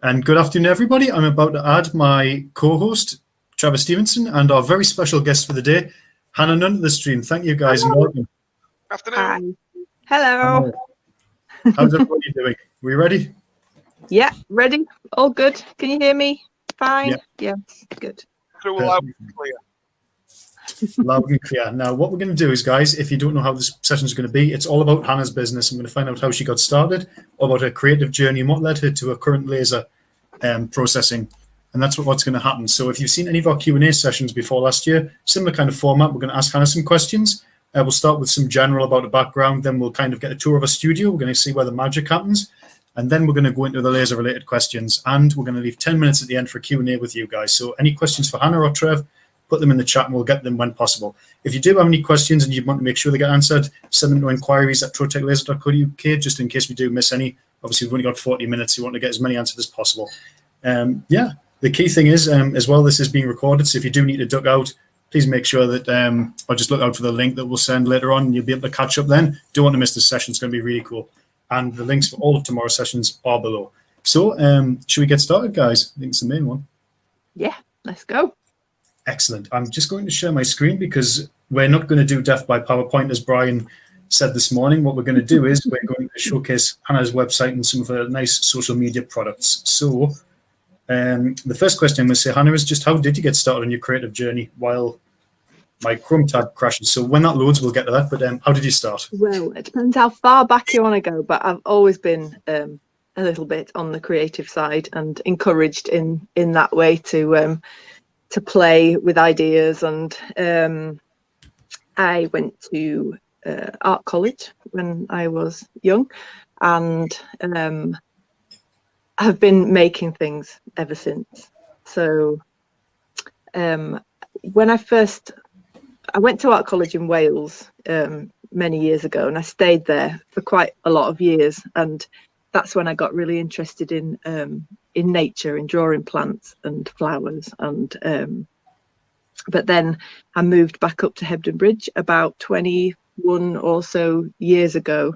And good afternoon, everybody. I'm about to add my co-host, Trevor Stevenson, and our very special guest for the day, Hannah Nunn to the stream. Thank you, guys, and welcome. Afternoon. Hi. Hello. How's everybody doing? We ready? Yeah, ready. All good. Can you hear me? Fine. Yeah. Yes, good. Loud and clear. Now, what we're going to do is, guys, if you don't know how this session is going to be, it's all about Hannah's business. I'm going to find out how she got started, about her creative journey, and what led her to her current laser processing. And that's what's going to happen. So if you've seen any of our Q&A sessions before last year, similar kind of format, we're going to ask Hannah some questions. We'll start with some general about the background. Then we'll kind of get a tour of a studio. We're going to see where the magic happens. And then we're going to go into the laser-related questions. And we're going to leave 10 minutes at the end for Q&A with you guys. So any questions for Hannah or Trev, put them in the chat and we'll get them when possible. If you do have any questions and you want to make sure they get answered, send them to inquiries@troteclaser.co.uk just in case we do miss any. Obviously, we've only got 40 minutes. You want to get as many answered as possible. Yeah, the key thing is, as well, this is being recorded. So if you do need to duck out, please make sure that, or just look out for the link that we'll send later on. And you'll be able to catch up then. Don't want to miss this session. It's going to be really cool. And the links for all of tomorrow's sessions are below. So should we get started, guys? I think it's the main one. Yeah, let's go. Excellent. I'm just going to share my screen because we're not going to do Death by PowerPoint, as Brian said this morning. What we're going to do is we're going to showcase Hannah's website and some of her nice social media products. So the first question I'm going to say, Hannah, is just how did you get started on your creative journey while my Chrome tab crashes? So when that loads, we'll get to that. But how did you start? Well, it depends how far back you want to go. But I've always been a little bit on the creative side and encouraged in that way to play with ideas. And I went to art college when I was young, and have been making things ever since. So when I went to art college in Wales many years ago, and I stayed there for quite a lot of years, and that's when I got really interested in nature, in drawing plants and flowers. And but then I moved back up to Hebden Bridge about 21 or so years ago,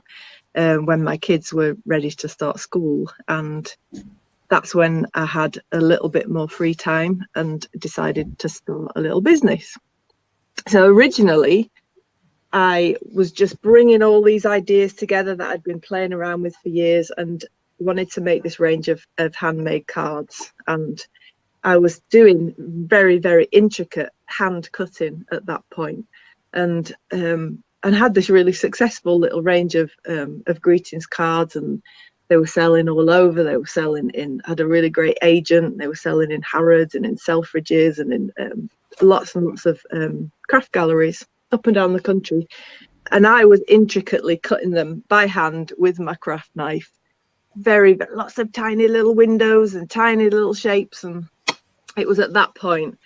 when my kids were ready to start school, and that's when I had a little bit more free time and decided to start a little business. So originally I was just bringing all these ideas together that I'd been playing around with for years, and wanted to make this range of handmade cards. And I was doing very, very intricate hand cutting at that point, and had this really successful little range of greetings cards, and they were selling all over. They were selling had a really great agent. They were selling in Harrods and in Selfridges and in lots and lots of craft galleries up and down the country. And I was intricately cutting them by hand with my craft knife. Lots of tiny little windows and tiny little shapes. And it was at that point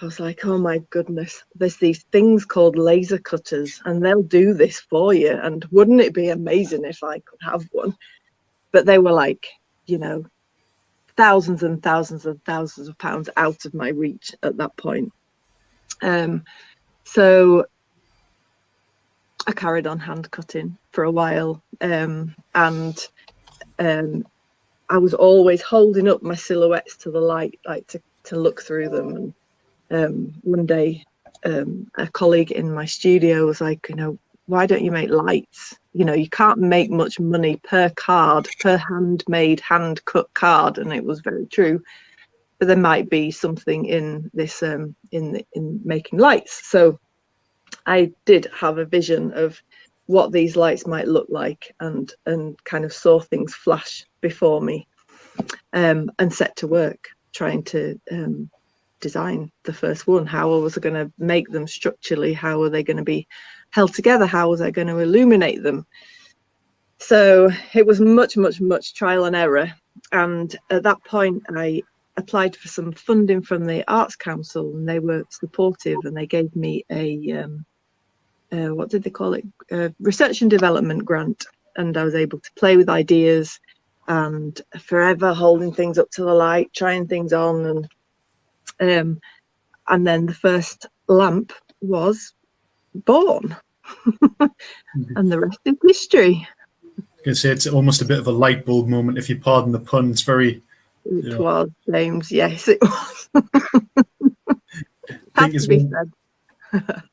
I was like, oh my goodness, there's these things called laser cutters, and they'll do this for you. And wouldn't it be amazing if I could have one? But they were like, thousands and thousands and thousands of pounds out of my reach at that point. So I carried on hand cutting for a while, and I was always holding up my silhouettes to the light, like to look through them. And one day a colleague in my studio was like, why don't you make lights? You can't make much money per card, per handmade, hand cut card. And it was very true, but there might be something in this, in making lights. So I did have a vision of what these lights might look like, and kind of saw things flash before me, and set to work trying to design the first one. How was I going to make them structurally? How are they going to be held together? How was I going to illuminate them? So it was much trial and error. And at that point I applied for some funding from the Arts Council, and they were supportive, and they gave me a what did they call it, research and development grant. And I was able to play with ideas, and forever holding things up to the light, trying things on, and then the first lamp was born. And the rest is history. I can say it's almost a bit of a light bulb moment, if you pardon the pun. It's very It Yeah. was, James. Yes, it was. Think Has as to be well. said.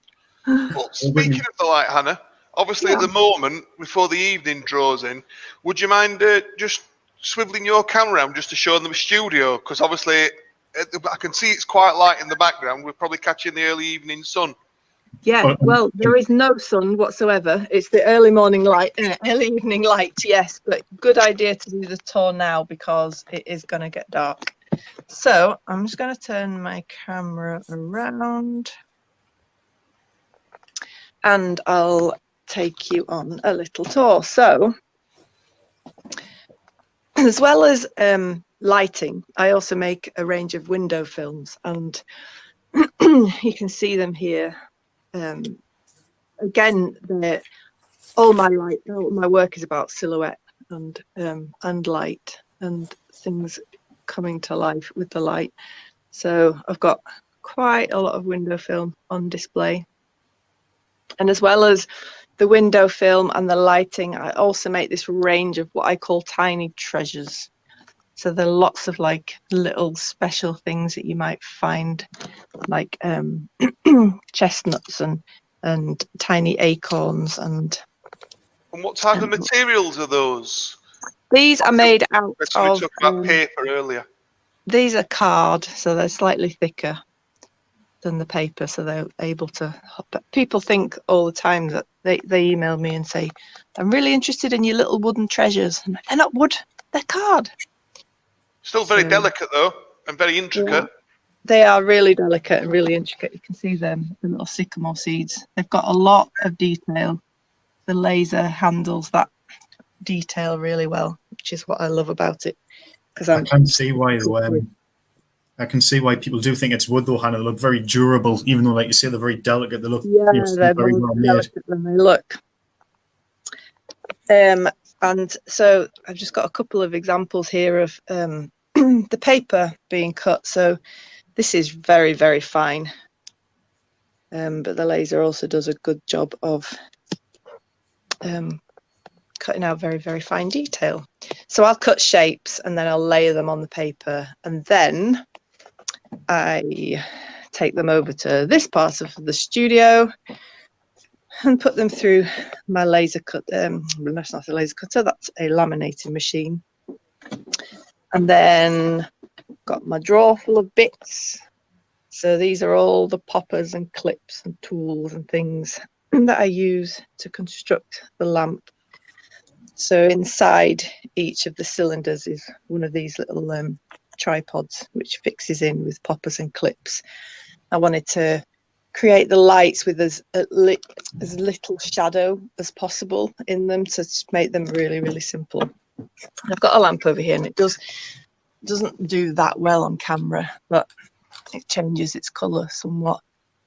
Well, speaking of the light, Hannah, obviously Yeah. at the moment, before the evening draws in, would you mind just swiveling your camera around just to show them the studio? Because obviously, I can see it's quite light in the background. We're probably catching the early evening sun. Yeah, well, there is no sun whatsoever. It's the early morning light, early evening light, yes, but good idea to do the tour now because it is going to get dark. So I'm just going to turn my camera around and I'll take you on a little tour. So as well as lighting, I also make a range of window films, and you can see them here. Again, all my work is about silhouette and light and things coming to life with the light. So I've got quite a lot of window film on display. And as well as the window film and the lighting, I also make this range of what I call tiny treasures. So there are lots of like little special things that you might find, like chestnuts and tiny acorns. And what type of materials are those? These are made out We of talked about paper earlier. these are card, so they're slightly thicker than the paper, so they're able to. But people think all the time that they email me and say, "I'm really interested in your little wooden treasures." And they're not wood; they're card. Still very delicate though, and very intricate. Yeah, they are really delicate and really intricate. You can see them, the little sycamore seeds. They've got a lot of detail. The laser handles that detail really well, which is what I love about it. Because I can see why I can see why people do think it's wood though, Hannah. They look very durable, even though, like you say, they're very delicate. They look they're very well made. delicate when they look. And so I've just got a couple of examples here of the paper being cut. So this is very, very fine. But the laser also does a good job of cutting out very, very fine detail. So I'll cut shapes and then I'll layer them on the paper, and then I take them over to this part of the studio and put them through my laser cut. That's not a laser cutter, that's a laminating machine. And then got my drawer full of bits. So these are all the poppers and clips and tools and things that I use to construct the lamp. So inside each of the cylinders is one of these little tripods which fixes in with poppers and clips. I wanted to create the lights with as little shadow as possible in them to make them really, really simple. I've got a lamp over here, and it doesn't do that well on camera, but it changes its colour somewhat.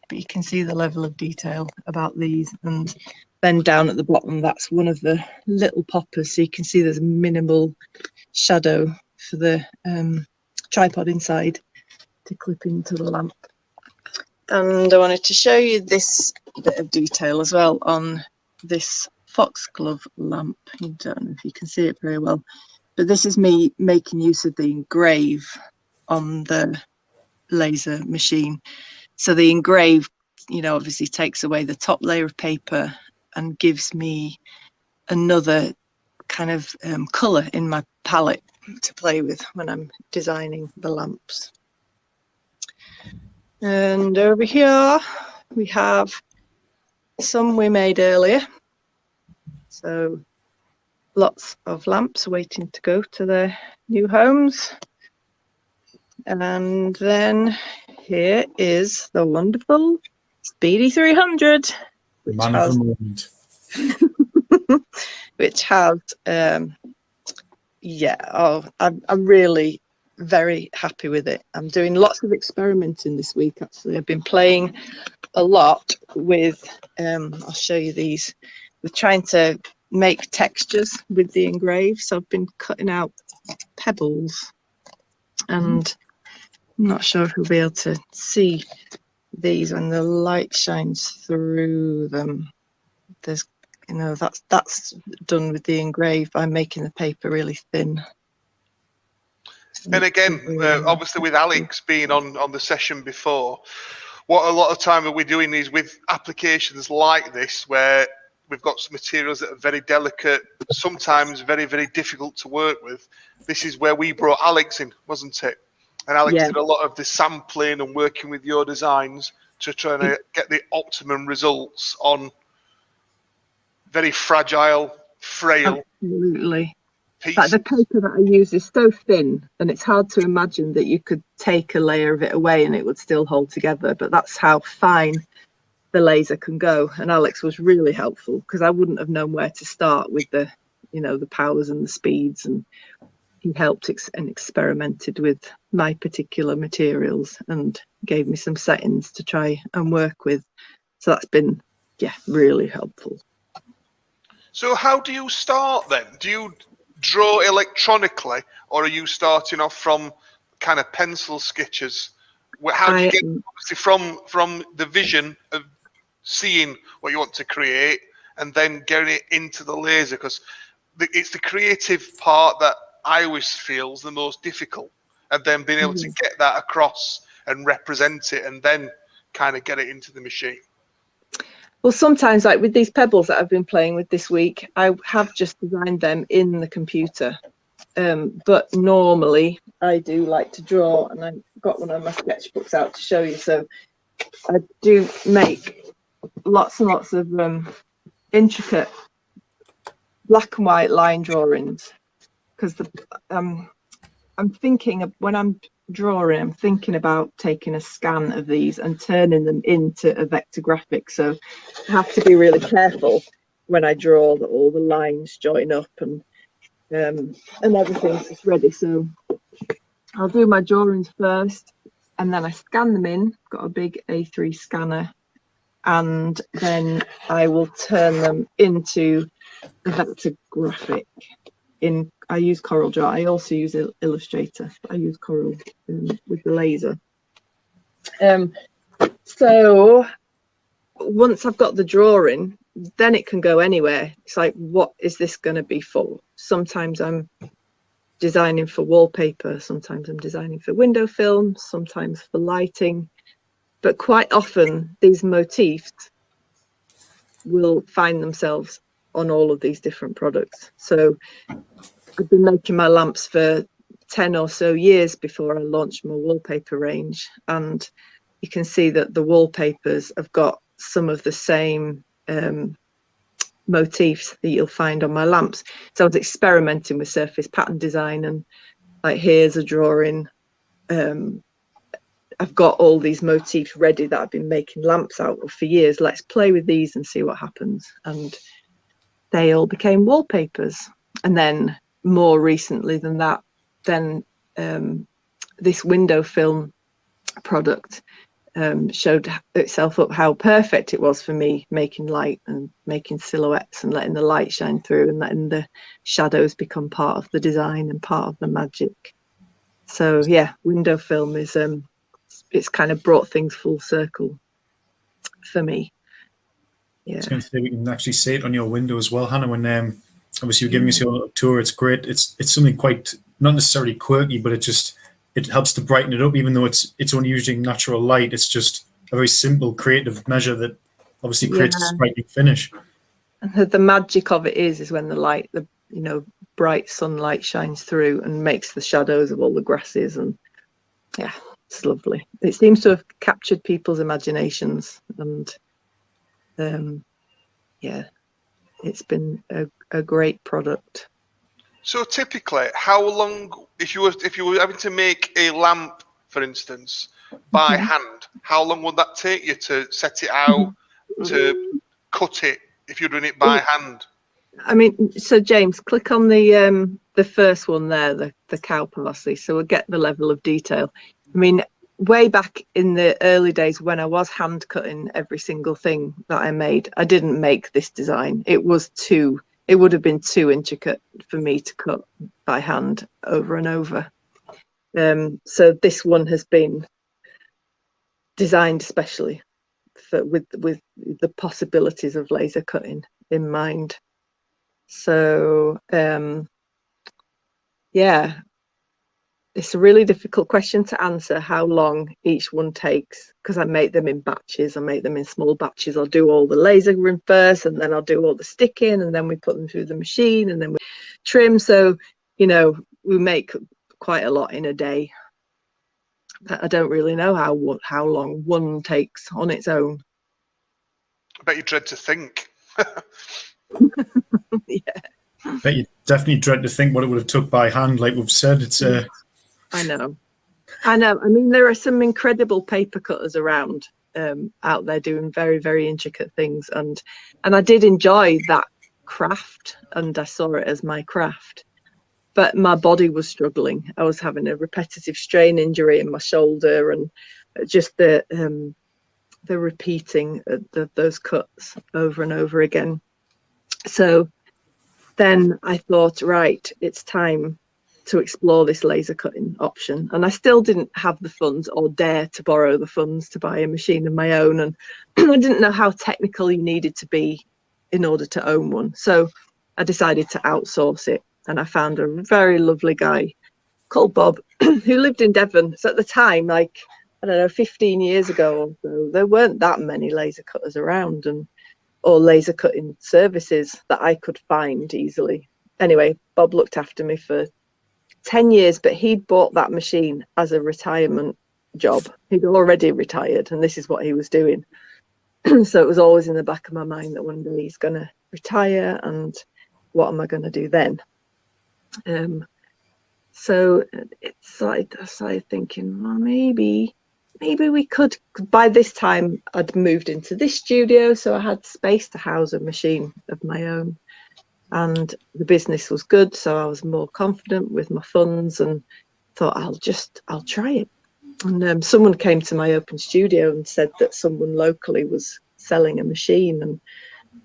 But you can see the level of detail about these. And then down at the bottom, that's one of the little poppers, so you can see there's minimal shadow for the tripod inside to clip into the lamp. And I wanted to show you this bit of detail as well on this foxglove lamp. I don't know if you can see it very well, but this is me making use of the engrave on the laser machine. So the engrave, obviously takes away the top layer of paper and gives me another kind of colour in my palette to play with when I'm designing the lamps. And over here we have some we made earlier. So lots of lamps waiting to go to their new homes. And then here is the wonderful Speedy 300, which has which has I'm really very happy with it. I'm doing lots of experimenting this week. Actually, I've been playing a lot with I'll show you these, with trying to make textures with the engrave. So I've been cutting out pebbles, and I'm not sure if we'll be able to see these when the light shines through them. There's that's done with the engrave by making the paper really thin. And again, obviously with Alex being on the session before, what a lot of time we're doing is with applications like this, where we've got some materials that are very delicate, sometimes very, very difficult to work with. This is where we brought Alex in, wasn't it? And Alex did a lot of the sampling and working with your designs to try to get the optimum results on very fragile, frail Absolutely. pieces. Like the paper that I use is so thin, and it's hard to imagine that you could take a layer of it away and it would still hold together. But that's how fine the laser can go. And Alex was really helpful, because I wouldn't have known where to start with the, you know, the powers and the speeds. And he helped and experimented with my particular materials and gave me some settings to try and work with. So that's been, really helpful. So how do you start then? Do you draw electronically, or are you starting off from kind of pencil sketches? How do you get obviously from the vision of seeing what you want to create and then getting it into the laser? Because it's the creative part that I always feel is the most difficult, and then being able to get that across and represent it and then kind of get it into the machine. Well, sometimes, like with these pebbles that I've been playing with this week, I have just designed them in the computer. But normally I do like to draw, and I've got one of my sketchbooks out to show you. So I do make lots and lots of intricate black and white line drawings, because I'm thinking of, when I'm drawing, I'm thinking about taking a scan of these and turning them into a vector graphic. So I have to be really careful when I draw that all the lines join up and everything's just ready. So I'll do my drawings first, and then I scan them in. Got a big A3 scanner, and then I will turn them into a vector graphic. I use CorelDRAW. I also use Illustrator, but I use Corel with the laser. So once I've got the drawing, then it can go anywhere. It's like, what is this going to be for? Sometimes I'm designing for wallpaper, sometimes I'm designing for window film, sometimes for lighting. But quite often these motifs will find themselves on all of these different products. So I've been making my lamps for 10 or so years before I launched my wallpaper range, and you can see that the wallpapers have got some of the same motifs that you'll find on my lamps. So I was experimenting with surface pattern design, and like, here's a drawing. I've got all these motifs ready that I've been making lamps out of for years. Let's play with these and see what happens. And they all became wallpapers. And then more recently than that, then this window film product showed itself up how perfect it was for me, making light and making silhouettes and letting the light shine through and letting the shadows become part of the design and part of the magic. So yeah, window film is it's kind of brought things full circle for me. Yeah, I was going to say, we can actually see it on your window as well, Hannah. When obviously you're giving us your tour, it's great. It's something quite not necessarily quirky, but it helps to brighten it up, even though it's only using natural light. It's just a very simple creative measure that obviously creates a striking finish. And the magic of it is when the light, the bright sunlight shines through and makes the shadows of all the grasses, and yeah, it's lovely. It seems to have captured people's imaginations, and yeah, it's been a great product. So typically, how long, if you were having to make a lamp, for instance, by hand, how long would that take you to set it out, to cut it, if you're doing it by hand? I mean, so James, click on the first one there, the cow parsley, so we'll get the level of detail. I mean, way back in the early days when I was hand cutting every single thing that I made, I didn't make this design. It would have been too intricate for me to cut by hand over and over. So this one has been designed especially with the possibilities of laser cutting in mind. So yeah, It's a really difficult question to answer, how long each one takes, because I make them in batches. I make them in small batches. I'll do all the lasering first, and then I'll do all the sticking, and then we put them through the machine, and then we trim. So, you know, we make quite a lot in a day. I don't really know how long one takes on its own. I bet you dread to think. Yeah, Bet you definitely dread to think what it would have took by hand. Like we've said, it's I know. I mean, there are some incredible paper cutters around out there doing very, very intricate things, and I did enjoy that craft, and I saw it as my craft. But my body was struggling. I was having a repetitive strain injury in my shoulder, and just the repeating of those cuts over and over again. So then I thought, right, it's time to explore this laser cutting option. And I still didn't have the funds or dare to borrow the funds to buy a machine of my own. And I didn't know how technical you needed to be in order to own one. So I decided to outsource it. And I found a very lovely guy called Bob who lived in Devon. So at the time, like, I don't know, 15 years ago or so, there weren't that many laser cutters around, or laser cutting services that I could find easily. Anyway, Bob looked after me for 10 years, but he'd bought that machine as a retirement job. He'd already retired, and this is what he was doing. So it was always in the back of my mind that one day he's going to retire, and what am I going to do then? So it's like I started thinking, well, maybe we could. By this time, I'd moved into this studio, so I had space to house a machine of my own. And the business was good, so I was more confident with my funds and thought I'll try it. And someone came to my open studio and said that someone locally was selling a machine,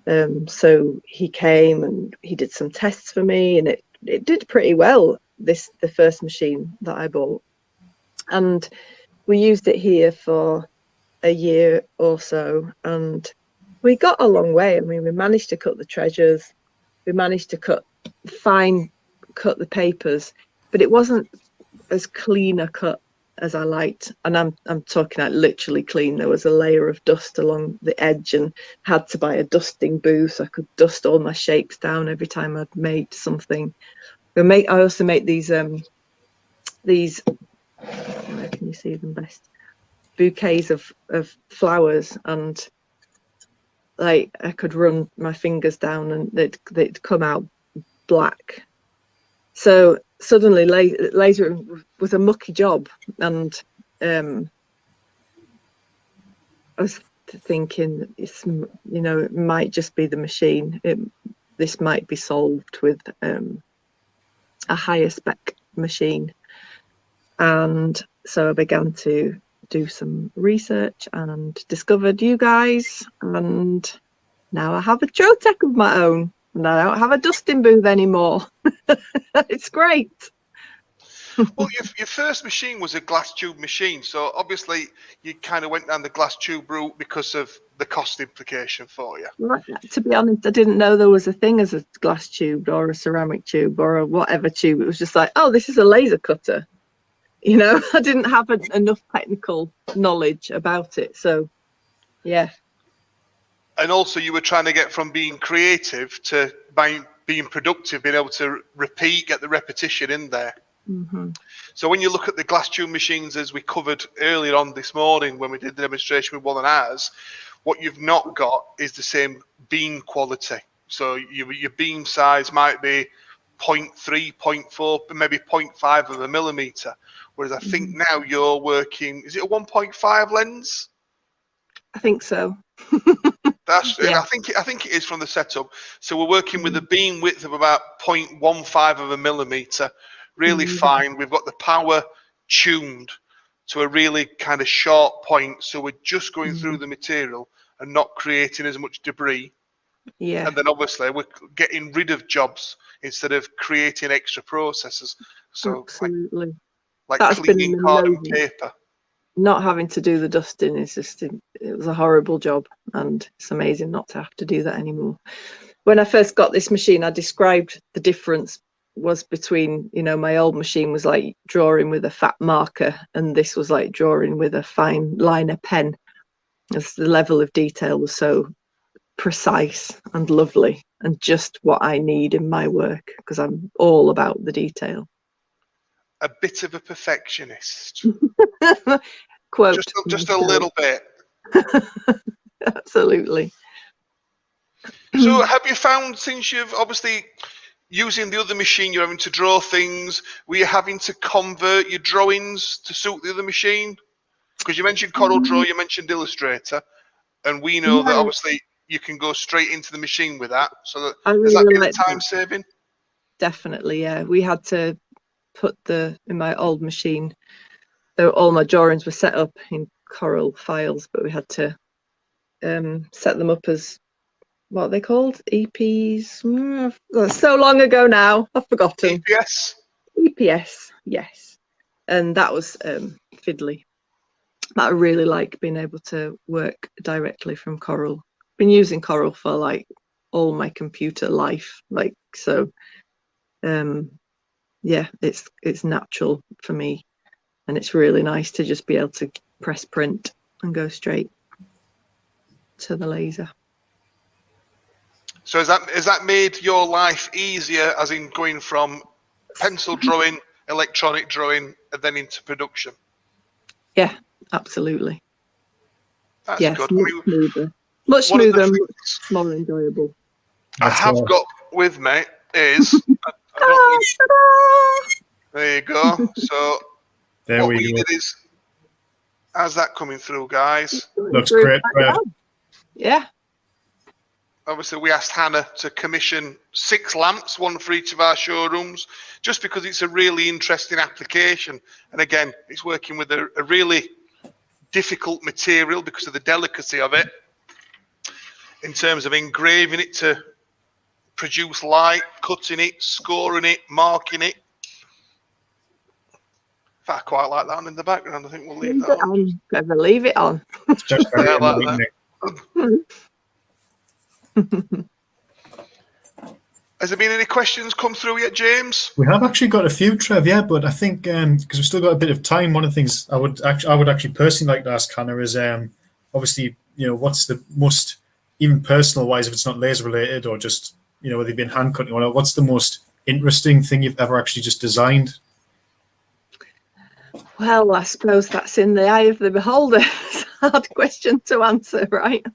and so he came and he did some tests for me, and it did pretty well, the first machine that I bought. And we used it here for a year or so, and we got a long way. I mean, we managed to cut the treasures. We managed to cut the papers, but it wasn't as clean a cut as I liked. And I'm talking like literally clean. There was a layer of dust along the edge, and had to buy a dusting booth so I could dust all my shapes down every time I'd made something. I also make these where can you see them best? Bouquets of flowers, and like I could run my fingers down and they'd come out black. So suddenly laser was a mucky job, and I was thinking, it might just be the machine. This might be solved with a higher spec machine. And so I began to do some research and discovered you guys, and now I have a Trotec of my own, and I don't have a dusting booth anymore. It's great. Well, your first machine was a glass tube machine, so obviously you kind of went down the glass tube route because of the cost implication for you. Right. To be honest, I didn't know there was a thing as a glass tube or a ceramic tube or a whatever tube. It was just like, oh, this is a laser cutter. I didn't have enough technical knowledge about it. So, yeah. And also you were trying to get from being creative to being productive, being able to repeat, get the repetition in there. Mm-hmm. So when you look at the glass tube machines, as we covered earlier on this morning when we did the demonstration with one of ours, what you've not got is the same beam quality. So your beam size might be 0.3, 0.4, maybe 0.5 of a millimeter. Whereas I think now you're working, is it a 1.5 lens? I think so. Yeah. I think it is from the setup. So we're working with a beam width of about 0.15 of a millimeter. Really fine. We've got the power tuned to a really kind of short point. So we're just going through the material and not creating as much debris. Yeah. And then obviously we're getting rid of jobs instead of creating extra processes. So absolutely. Like That's cleaning carbon paper. Not having to do the dusting is it was a horrible job, and it's amazing not to have to do that anymore. When I first got this machine, I described the difference was between, you know, my old machine was like drawing with a fat marker, and this was like drawing with a fine liner pen, as the level of detail was so precise and lovely, and just what I need in my work, because I'm all about the detail. A bit of a perfectionist. Quote. Just a little bit. Absolutely. So have you found, since you've obviously using the other machine, you're having to draw things, were you having to convert your drawings to suit the other machine? Because you mentioned Corel Draw, you mentioned Illustrator, and we know that obviously you can go straight into the machine with that. So that, has that been a time saving? Definitely, yeah. We had to put in my old machine, all my drawings were set up in Corel files, but we had to set them up as, what are they called? EPs? So long ago now, I've forgotten. EPS? EPS, yes. And that was fiddly. But I really like being able to work directly from Corel. Been using Corel for like all my computer life, like, so yeah, it's natural for me, and it's really nice to just be able to press print and go straight to the laser. So has that made your life easier, as in going from pencil drawing, electronic drawing, and then into production? Yeah, absolutely. That's yes, good. Much smoother, much more enjoyable. I have got with me is there you go. So there what we we go. did is, how's that coming through, guys? Looks great. Yeah. Obviously, we asked Hannah to commission 6 lamps, one for each of our showrooms, just because it's a really interesting application. And again, it's working with a really difficult material because of the delicacy of it, in terms of engraving it to produce light, cutting it, scoring it, marking it. In fact, I quite like that one in the background. I think we'll leave that on. Never leave it on. Just Yeah, I like that. Has there been any questions come through yet, James? We have actually got a few, Trev, yeah, but I think because we've still got a bit of time, one of the things I would actually personally like to ask Hannah is obviously, you know, what's the most, even personal wise, if it's not laser related or just, you know, whether you've been hand cutting or not, what's the most interesting thing you've ever actually just designed? Well, I suppose that's in the eye of the beholder. It's a hard question to answer, right?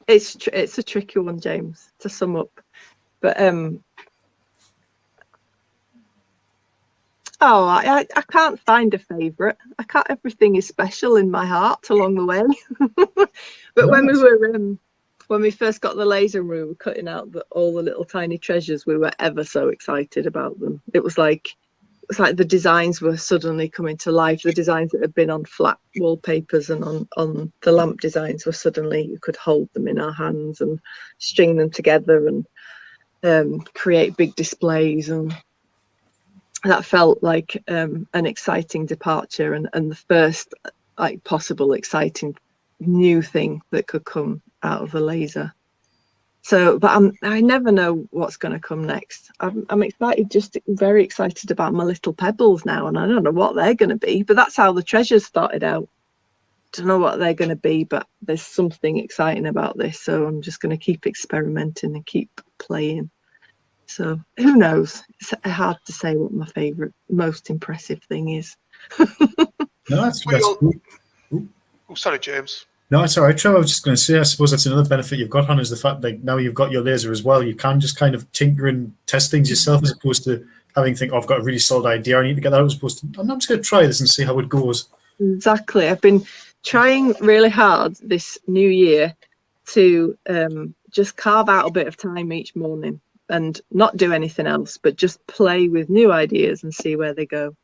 It's a tricky one, James, to sum up. But I can't find a favourite. Everything is special in my heart along the way. But when we first got the laser and we were cutting out all the little tiny treasures, we were ever so excited about them. It was like the designs were suddenly coming to life. The designs that had been on flat wallpapers and on the lamp designs were suddenly, you could hold them in our hands and string them together and create big displays, and that felt like an exciting departure and the first like possible exciting new thing that could come out of the laser. So, but I never know what's going to come next. I'm excited, just very excited about my little pebbles now, and I don't know what they're going to be, but that's how the treasures started out. Don't know what they're going to be, but there's something exciting about this, so I'm just going to keep experimenting and keep playing. So who knows? It's hard to say what my favourite, most impressive thing is. No, that's Oh, sorry, James. No, it's all right, Trevor. I was just going to say, I suppose that's another benefit you've got, Hannah, is the fact that now you've got your laser as well. You can just kind of tinker and test things yourself, as opposed to having to think, oh, I've got a really solid idea, I need to get that out, as opposed to, I'm just going to try this and see how it goes. Exactly. I've been trying really hard this new year to just carve out a bit of time each morning and not do anything else, but just play with new ideas and see where they go.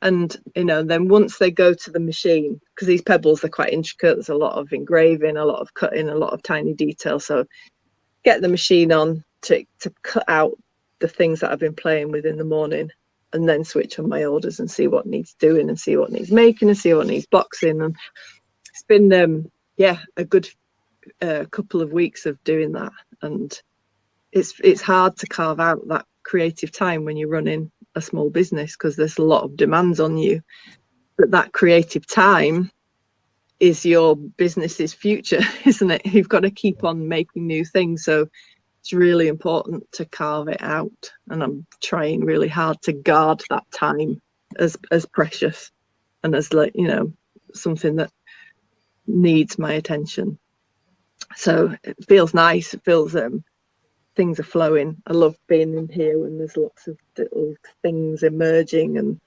And, you know, then once they go to the machine, because these pebbles are quite intricate, there's a lot of engraving, a lot of cutting, a lot of tiny detail. So get the machine on to cut out the things that I've been playing with in the morning, and then switch on my orders and see what needs doing and see what needs making and see what needs boxing. And it's been, yeah, a good a couple of weeks of doing that, and it's hard to carve out that creative time when you're running a small business, because there's a lot of demands on you. But that creative time is your business's future, isn't it? You've got to keep on making new things, so it's really important to carve it out, and I'm trying really hard to guard that time as precious and as, like, you know, something that needs my attention. So it feels nice. It feels things are flowing. I love being in here when there's lots of little things emerging,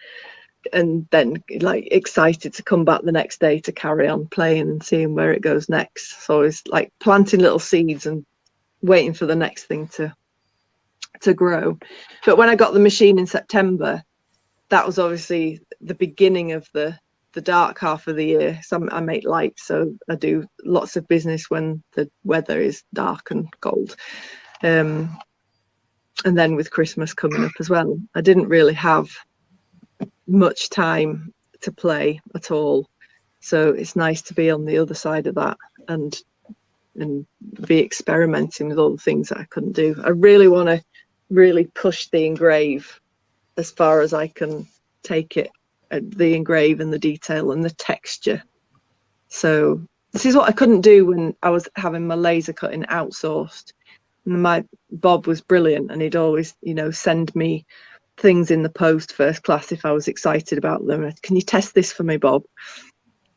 and then like excited to come back the next day to carry on playing and seeing where it goes next. So it's like planting little seeds and waiting for the next thing to grow. But when I got the machine in September, that was obviously the beginning of the dark half of the year. So I make lights, so I do lots of business when the weather is dark and cold. And then with Christmas coming up as well, I didn't really have much time to play at all. So it's nice to be on the other side of that and be experimenting with all the things that I couldn't do. I really want to really push the engrave as far as I can take it, the engrave and the detail and the texture. So this is what I couldn't do when I was having my laser cutting outsourced. And my Bob was brilliant, and he'd always, you know, send me things in the post first class if I was excited about them. Can you test this for me, Bob?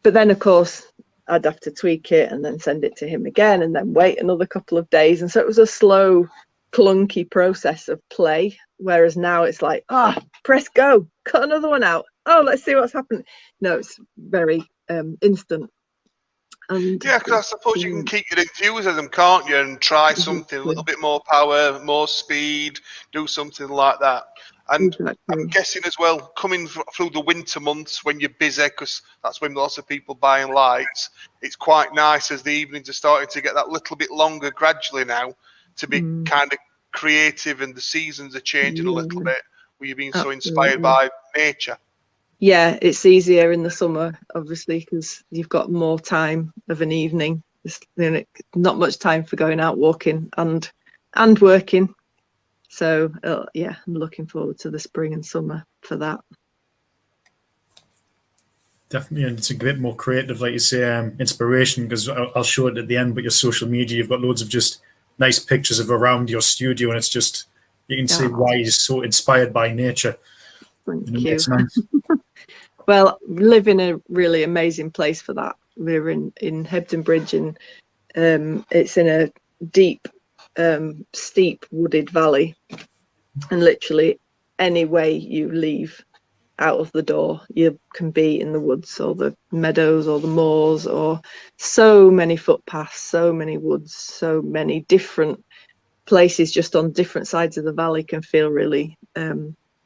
But then of course I'd have to tweak it and then send it to him again, and then wait another couple of days. And so it was a slow, clunky process of play, whereas now it's like, press go, cut another one out, let's see what's happening. No, it's very instant. And yeah, because I suppose you can keep your enthusiasm, can't you, and try something a little bit more power, more speed, do something like that. And I'm guessing as well, coming through the winter months when you're busy, because that's when lots of people buying lights, it's quite nice as the evenings are starting to get that little bit longer gradually now to be kind of creative, and the seasons are changing a little bit, where you're being so inspired by nature. Yeah, it's easier in the summer, obviously, because you've got more time of an evening. There's not much time for going out walking and working. So yeah, I'm looking forward to the spring and summer for that. Definitely, and it's a bit more creative, like you say, inspiration, because I'll show it at the end, but your social media, you've got loads of just nice pictures of around your studio, and it's just, you can see why you're so inspired by nature. Thank you. It's nice. Well, we live in a really amazing place for that. We're in Hebden Bridge, and it's in a deep, steep wooded valley, and literally any way you leave out of the door, you can be in the woods or the meadows or the moors, or so many footpaths, so many woods, so many different places just on different sides of the valley can feel really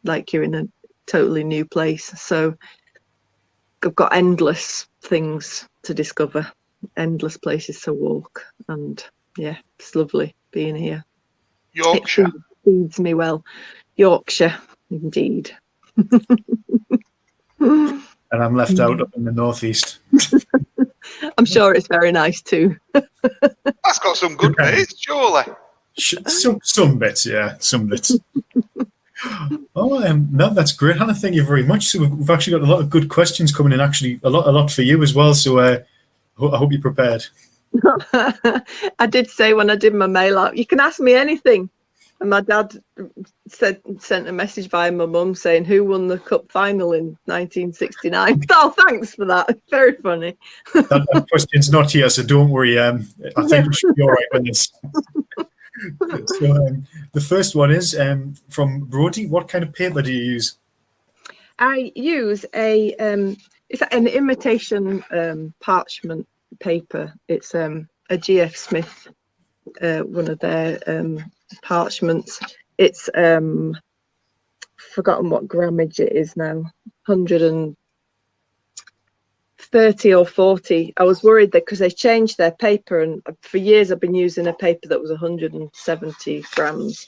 like you're in a totally new place. So I've got endless things to discover, endless places to walk, and yeah, it's lovely being here. Yorkshire. It feeds me well. Yorkshire, indeed. And I'm left out up in the northeast. I'm sure it's very nice too. That's got some good bits, surely. Some bits, yeah, some bits. No, that's great, Hannah. Thank you very much. So we've actually got a lot of good questions coming in. Actually, a lot for you as well. So I hope you're prepared. I did say when I did my mail out, you can ask me anything. And my dad sent a message via my mum saying, "Who won the cup final in 1969?" Oh, thanks for that. Very funny. That question's not here, so don't worry. I think you should be all right with this. So the first one is from Brody. What kind of paper do you use? I use it's an imitation parchment paper. It's a GF Smith, one of their parchments. It's forgotten what grammage it is now, 130 or 40. I was worried that because they changed their paper, and for years I've been using a paper that was 170 grams,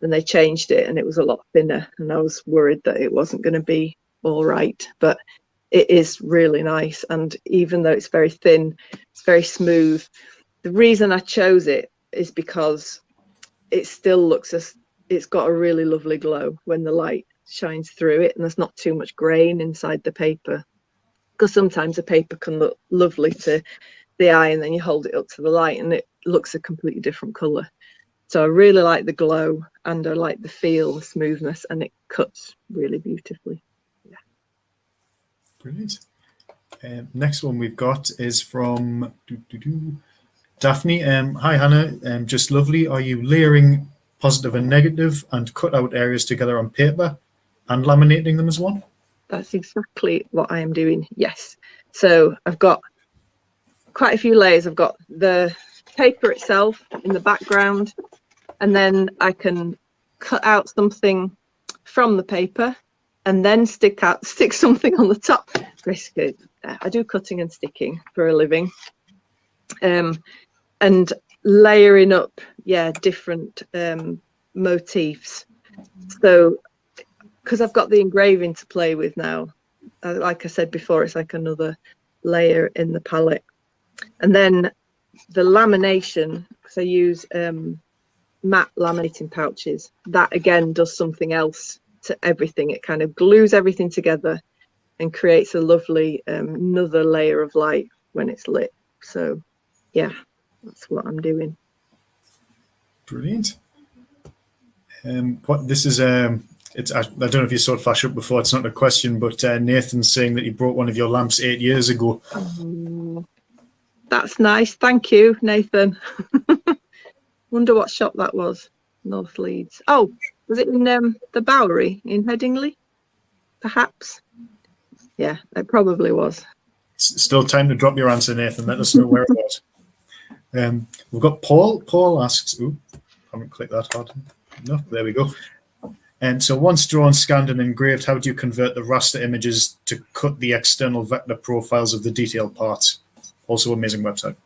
and they changed it and it was a lot thinner, and I was worried that it wasn't going to be all right, but it is really nice. And even though it's very thin, it's very smooth. the reason I chose it is because it still looks as it's got a really lovely glow when the light shines through it, and there's not too much grain inside the paper, because sometimes a paper can look lovely to the eye and then you hold it up to the light and it looks a completely different color. So I really like the glow, and I like the feel, the smoothness, and it cuts really beautifully. Yeah. Brilliant. Next one we've got is from Daphne. Hi Hannah, just lovely. Are you layering positive and negative and cut out areas together on paper and laminating them as one? That's exactly what I am doing, yes. So I've got quite a few layers. I've got the paper itself in the background, and then I can cut out something from the paper and then stick something on the top. Basically, I do cutting and sticking for a living, and layering up, different motifs. So because I've got the engraving to play with now, like I said before, it's like another layer in the palette. And then the lamination, because I use matte laminating pouches, that again does something else to everything. It kind of glues everything together and creates a lovely another layer of light when it's lit. So yeah, that's what I'm doing. Brilliant. What this is, I don't know if you saw it flash up before. It's not a question, but Nathan's saying that he brought one of your lamps 8 years ago. That's nice. Thank you, Nathan. Wonder what shop that was. North Leeds. Oh, was it in the Bowery in Headingley? Perhaps. Yeah, it probably was. Still time to drop your answer, Nathan. Let us know where it was. We've got Paul. Paul asks, I haven't clicked that hard. No, there we go. And so once drawn, scanned and engraved, how do you convert the raster images to cut the external vector profiles of the detailed parts? Also amazing website.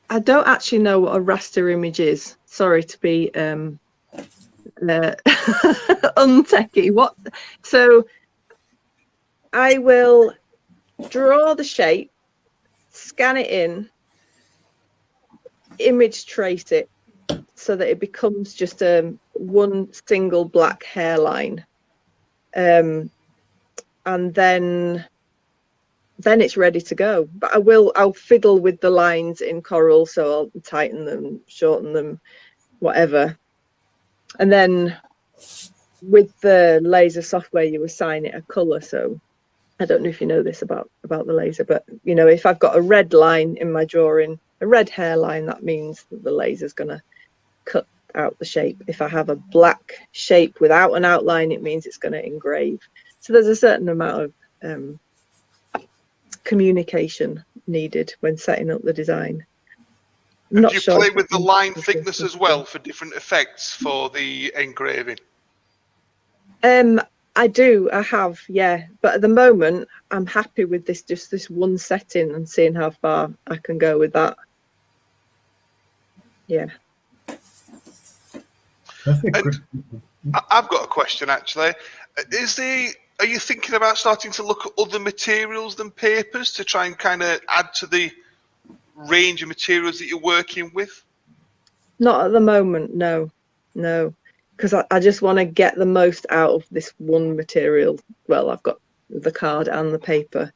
I don't actually know what a raster image is. Sorry to be untechy. What? So I will draw the shape, scan it in, image trace it so that it becomes just one single black hairline, and then it's ready to go. But I'll fiddle with the lines in Coral, so I'll tighten them, shorten them, whatever. And then with the laser software, you assign it a color. So I don't know if you know this about the laser, but you know, if I've got a red line in my drawing, a red hairline, that means that the laser's gonna cut out the shape. If I have a black shape without an outline, it means it's going to engrave. So there's a certain amount of communication needed when setting up the design. Do you play with the line thickness as well for different effects for the engraving? I do. I have, yeah. But at the moment, I'm happy with this one setting and seeing how far I can go with that. Yeah. And I've got a question actually. Are you thinking about starting to look at other materials than papers to try and kind of add to the range of materials that you're working with? Not at the moment, no, because I just want to get the most out of this one material. Well, I've got the card and the paper,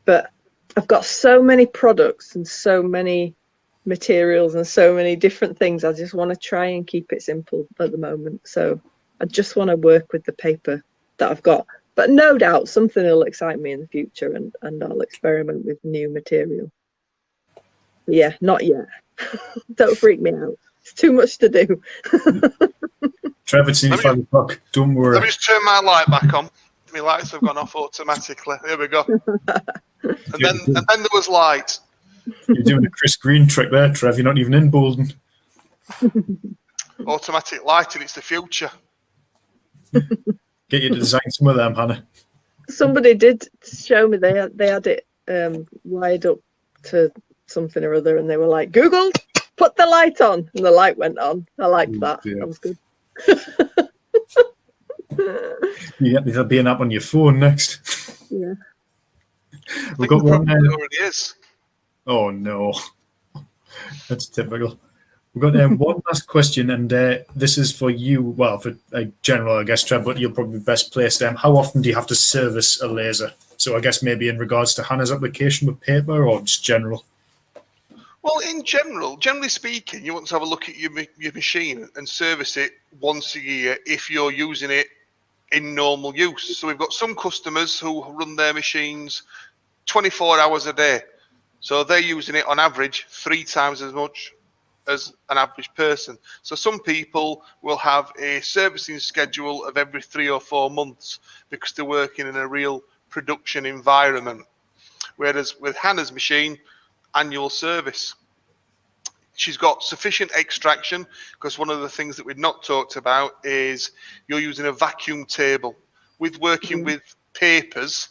but I've got so many products and so many materials and so many different things. I just want to try and keep it simple at the moment. So I just want to work with the paper that I've got. But no doubt something will excite me in the future, and I'll experiment with new material. But yeah, not yet. Don't freak me out. It's too much to do. Trevor, it's nearly 5 o'clock. Don't worry. Let me just turn my light back on. My lights have gone off automatically. There we go. And then there was light. You're doing a Chris Green trick there, Trev. You're not even in Bolden. Automatic lighting, it's the future. Get you to design some of them, Hannah. Somebody did show me they had it wired up to something or other, and they were like, Google, put the light on, and the light went on. I liked that. Dear. That was good. Yeah, there'll be an app on your phone next. Yeah. We've got one. It already is. Oh no, that's typical. We've got one last question, and this is for you. Well, for general, I guess, Trevor, but you're probably best placed. How often do you have to service a laser? So I guess maybe in regards to Hannah's application with paper, or just general. Well, in general, generally speaking, you want to have a look at your machine and service it once a year if you're using it in normal use. So we've got some customers who run their machines 24 hours a day. So they're using it on average 3 times as much as an average person. So some people will have a servicing schedule of every 3 or 4 months because they're working in a real production environment. Whereas with Hannah's machine, annual service. She's got sufficient extraction because one of the things that we've not talked about is you're using a vacuum table. With working with papers,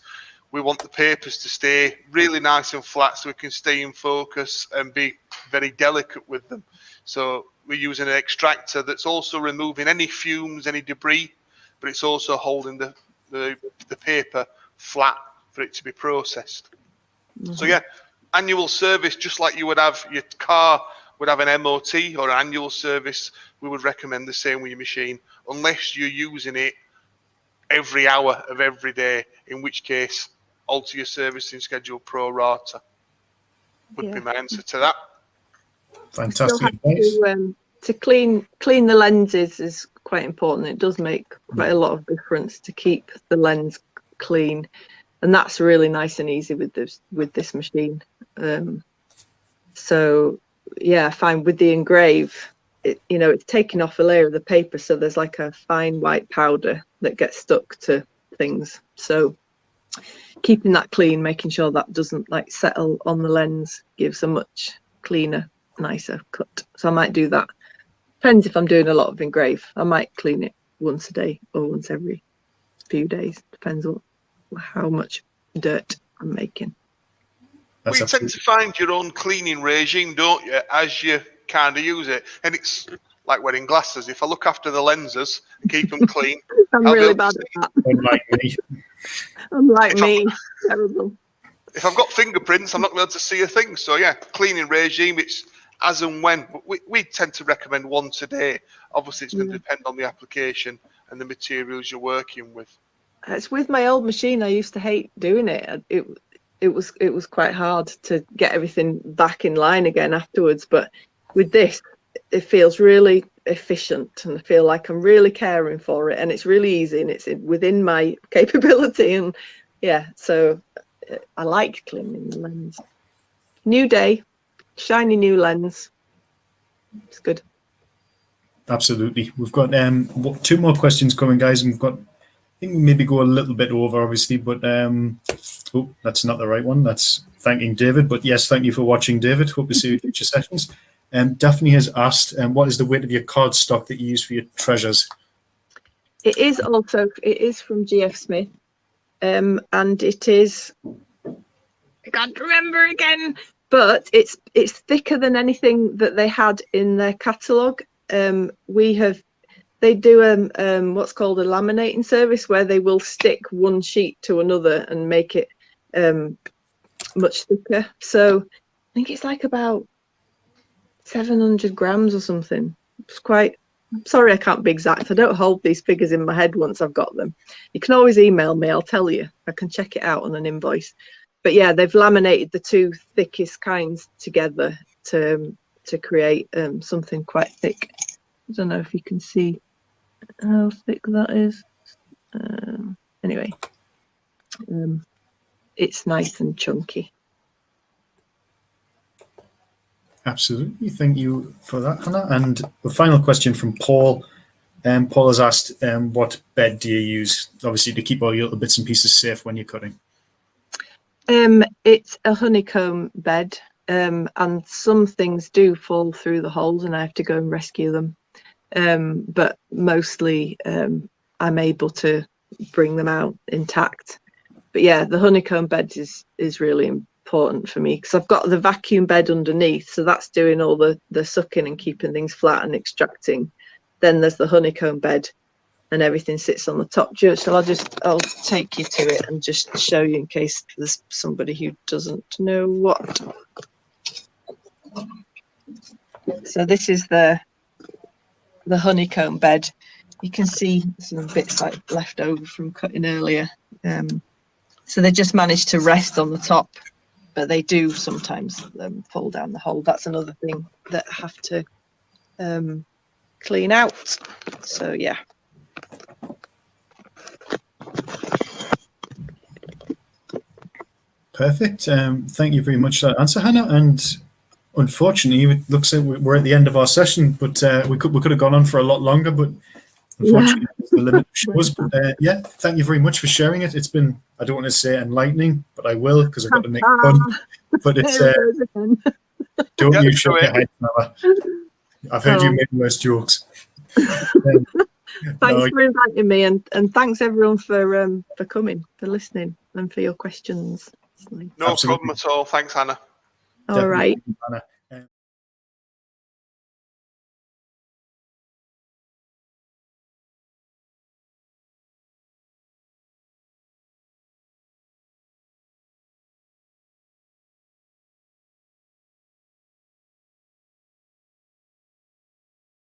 we want the papers to stay really nice and flat so we can stay in focus and be very delicate with them. So we're using an extractor that's also removing any fumes, any debris, but it's also holding the paper flat for it to be processed. So yeah, annual service, just like you would have your car would have an MOT or an annual service, we would recommend the same with your machine, unless you're using it every hour of every day, in which case alter your servicing schedule pro rata would be my answer to that. Fantastic advice. To clean the lenses is quite important. It does make quite a lot of difference to keep the lens clean, and that's really nice and easy with this machine. So yeah, I find with the engrave, it's taking off a layer of the paper, so there's like a fine white powder that gets stuck to things. So keeping that clean, making sure that doesn't like settle on the lens, gives a much cleaner, nicer cut. So I might do that. Depends if I'm doing a lot of engrave. I might clean it once a day or once every few days. Depends on how much dirt I'm making. Well, you tend to find your own cleaning regime, don't you, as you kind of use it. And it's like wearing glasses. If I look after the lenses and keep them clean, I'm really bad at that. Unlike me. Unlike me. Terrible. If I've got fingerprints, I'm not going to be able to see a thing. So yeah, cleaning regime, it's as and when. But we tend to recommend once a day. Obviously, it's going to depend on the application and the materials you're working with. It's with my old machine. I used to hate doing it. It was quite hard to get everything back in line again afterwards. But with this, it feels really efficient, and I feel like I'm really caring for it, and it's really easy, and it's within my capability. And yeah, so I like cleaning the lens. New day, shiny new lens. It's good. Absolutely. We've got 2 more questions coming, guys, and we've got, I think we maybe go a little bit over, obviously, but oh, that's not the right one. That's thanking David. But yes, thank you for watching, David. Hope to see you in future sessions. Daphne has asked, what is the weight of your card stock that you use for your treasures? It is from GF Smith, and it is, I can't remember again, but it's thicker than anything that they had in their catalogue. They do what's called a laminating service, where they will stick one sheet to another and make it much thicker. So I think it's like about 700 grams or something. It's quite, I'm sorry I can't be exact. I don't hold these figures in my head once I've got them. You can always email me, I'll tell you. I can check it out on an invoice. But yeah, they've laminated the 2 thickest kinds together to create something quite thick. I don't know if you can see how thick that is. Anyway, it's nice and chunky. Absolutely. Thank you for that, Hannah. And the final question from Paul. Paul has asked, what bed do you use, obviously, to keep all your little bits and pieces safe when you're cutting? It's a honeycomb bed, and some things do fall through the holes and I have to go and rescue them. But mostly I'm able to bring them out intact. But yeah, the honeycomb bed is really important for me, because I've got the vacuum bed underneath, so that's doing all the sucking and keeping things flat and extracting. Then there's the honeycomb bed, and everything sits on the top. So I'll take you to it and just show you in case there's somebody who doesn't know what So this is the honeycomb bed. You can see some bits like left over from cutting earlier. So they just managed to rest on the top, but they do sometimes fall down the hole. That's another thing that I have to clean out. So yeah. Perfect. Thank you very much for that answer, Hannah. And unfortunately, it looks like we're at the end of our session, but we could have gone on for a lot longer, but unfortunately, it's the limit of shows. But yeah, thank you very much for sharing it. It's been, I don't want to say enlightening, but I will, because I've got to make fun. But it's don't Yeah, you do shake it. your head, Nala. I've heard you make worse jokes. Thanks for inviting me, and thanks everyone for coming, for listening, and for your questions. No problem at all. Thanks, Hannah. All right. Hannah.